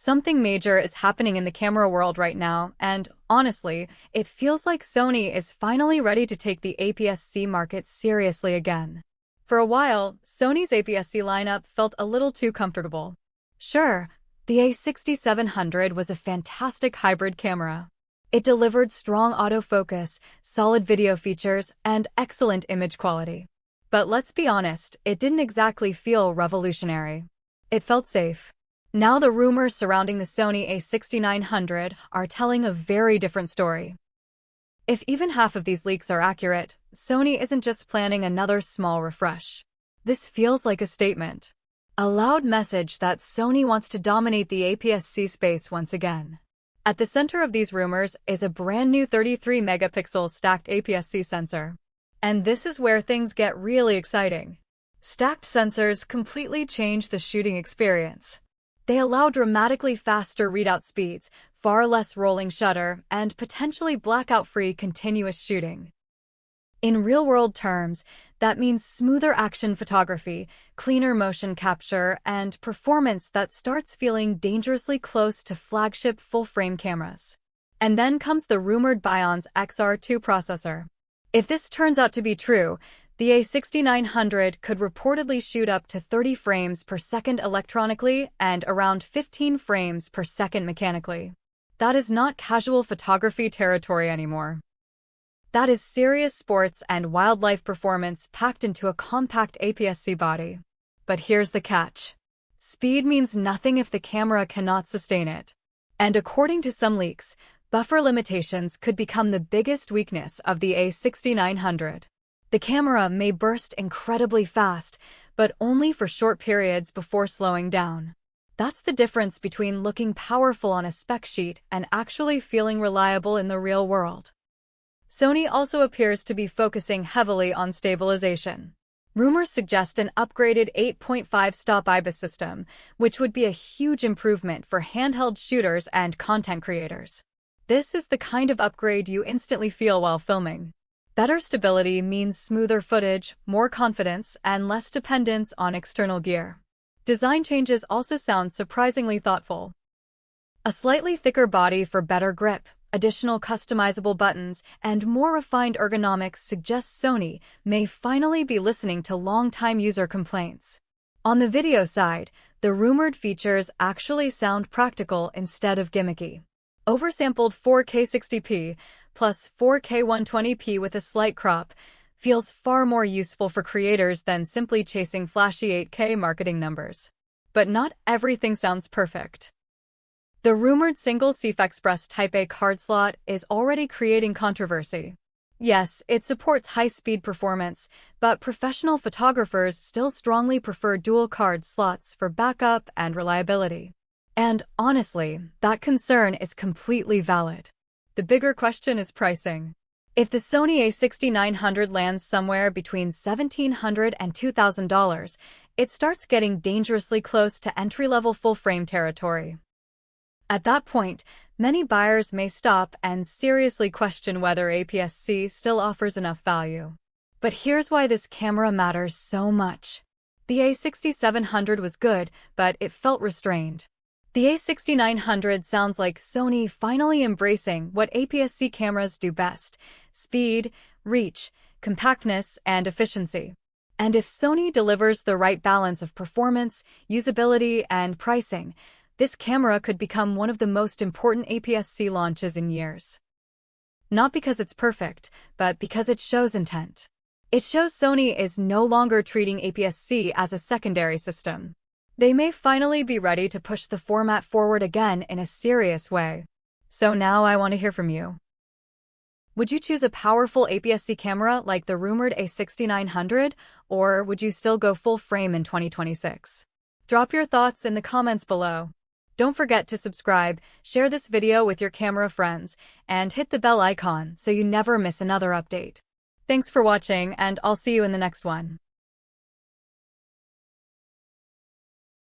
Something major is happening in the camera world right now, and honestly, it feels like Sony is finally ready to take the APS-C market seriously again. For a while, Sony's APS-C lineup felt a little too comfortable. Sure, the A6700 was a fantastic hybrid camera. It delivered strong autofocus, solid video features, and excellent image quality. But let's be honest, it didn't exactly feel revolutionary. It felt safe. Now the rumors surrounding the Sony A6900 are telling a very different story. If even half of these leaks are accurate, Sony isn't just planning another small refresh. This feels like a statement. A loud message that Sony wants to dominate the APS-C space once again. At the center of these rumors is a brand new 33-megapixel stacked APS-C sensor. And this is where things get really exciting. Stacked sensors completely change the shooting experience. They allow dramatically faster readout speeds, far less rolling shutter, and potentially blackout-free continuous shooting. In real-world terms, that means smoother action photography, cleaner motion capture, and performance that starts feeling dangerously close to flagship full-frame cameras. And then comes the rumored Bion's XR2 processor. If this turns out to be true, the A6900 could reportedly shoot up to 30 frames per second electronically and around 15 frames per second mechanically. That is not casual photography territory anymore. That is serious sports and wildlife performance packed into a compact APS-C body. But here's the catch. Speed means nothing if the camera cannot sustain it. And according to some leaks, buffer limitations could become the biggest weakness of the A6900. The camera may burst incredibly fast, but only for short periods before slowing down. That's the difference between looking powerful on a spec sheet and actually feeling reliable in the real world. Sony also appears to be focusing heavily on stabilization. Rumors suggest an upgraded 8.5-stop IBIS system, which would be a huge improvement for handheld shooters and content creators. This is the kind of upgrade you instantly feel while filming. Better stability means smoother footage, more confidence, and less dependence on external gear. Design changes also sound surprisingly thoughtful. A slightly thicker body for better grip, additional customizable buttons, and more refined ergonomics suggest Sony may finally be listening to long-time user complaints. On the video side, the rumored features actually sound practical instead of gimmicky. Oversampled 4K 60p plus 4K 120p with a slight crop feels far more useful for creators than simply chasing flashy 8K marketing numbers. But not everything sounds perfect. The rumored single CF Express Type A card slot is already creating controversy. Yes, it supports high-speed performance, but professional photographers still strongly prefer dual card slots for backup and reliability. And honestly, that concern is completely valid. The bigger question is pricing. If the Sony A6900 lands somewhere between $1,700 and $2,000, it starts getting dangerously close to entry-level full-frame territory. At that point, many buyers may stop and seriously question whether APS-C still offers enough value. But here's why this camera matters so much. The A6700 was good, but it felt restrained. The A6900 sounds like Sony finally embracing what APS-C cameras do best: speed, reach, compactness, and efficiency. And if Sony delivers the right balance of performance, usability, and pricing, this camera could become one of the most important APS-C launches in years. Not because it's perfect, but because it shows intent. It shows Sony is no longer treating APS-C as a secondary system. They may finally be ready to push the format forward again in a serious way. So now I want to hear from you. Would you choose a powerful APS-C camera like the rumored A6900, or would you still go full frame in 2026? Drop your thoughts in the comments below. Don't forget to subscribe, share this video with your camera friends, and hit the bell icon so you never miss another update. Thanks for watching, and I'll see you in the next one.